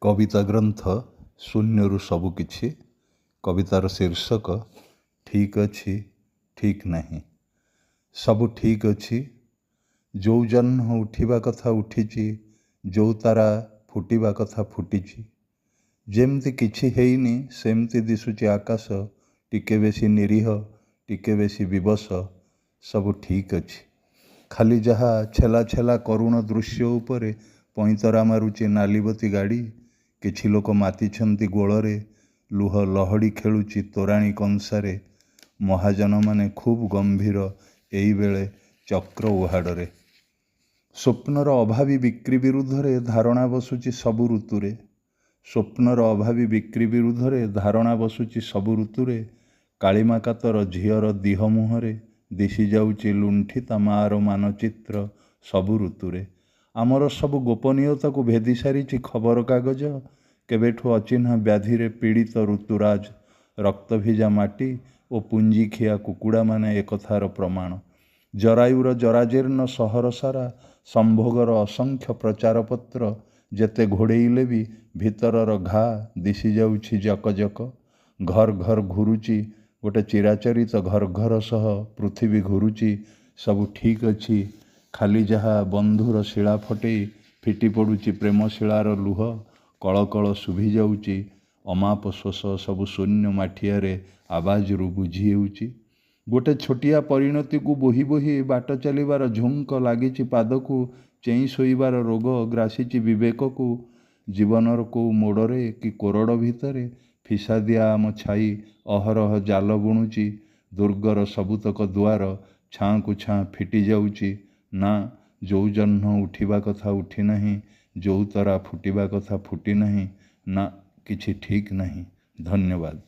कविता ग्रंथ शून्यरू सबुकिछि। कवितार शीर्षक ठीक अच्छी ठीक नहीं। सबु ठीक अच्छी, जो जह्न उठिबा कथा उठिछि, जो तारा फुटिबा कथा फुटिछि। जेमती किछि हेइनी सेमती दिसुछि आकाश, टिके बेसी निरीह टिके बेसी विवश। सबु ठीक अच्छी, खाली जहा छेला छेला करुण दृश्य उपरे पैंतरा मारुछि नालीबती गाड़ी। किछि लोक मातिछन्ति गोଳରେ, लुह लहड़ी खेलुछि तोराणी कंसारे। महाजन माने खूब गंभीर एई बेले चक्र उहाड़े। स्वप्नर अभावी बिक्री विरुद्धरे धारणा बसुछि सबु ऋतुरे। स्वप्नर अभावी बिक्री विरुद्धरे धारणा बसुछि सबु ऋतुरे। कालीमा कातर झियर दिह मुहरे दिशि जाउछि लुंठिता मार मानचित्र सबु ऋतुरे। आमर सबु गोपनीयता को भेदी सारिछि खबर कागज। केबेठु अचिन्हा व्याधिरे पीड़ित ऋतुराज। रक्तभिजा माटी ओ पुंजीखिया कुकुड़ा माने एकथार प्रमाण। जरायुर जराजीर्ण सहर सारा संभोगर असंख्य प्रचार पत्र। जेते घोड़ेइले भी भितरर घा दिशि जाउछि जक जक। घर घर घुरुची गोटे चिराचरित घर घर सह पृथ्वी घुरुची। सबु ठीक अच्छी, खाली जहा बंधुर शिला फटेई फिटी पड़ुची प्रेम शिलार लुह। कल कल शुभि जाउची अमाप श्वास सबु शून्य माठियारे आवाजरू बुझी हेउची। गोटे छोटिया परिणति को बोही बोही बाट चलिबार झुंक लागिची पादकू। चेई शोइबार रोग ग्रासीची विवेक को। जीवनर को मोड़रे कि कोरड़ भितरे फिसा दिया आम छाई अहरह जाल बुणुची। दुर्गर सबुतक दुआर छाँ को छाँ फिटी जाउची। ना जो जह्न उठिबा कथा उठी नहीं, जो तारा फुटिबा कथा फुटी नहीं, ना किछि ठीक नहीं। धन्यवाद।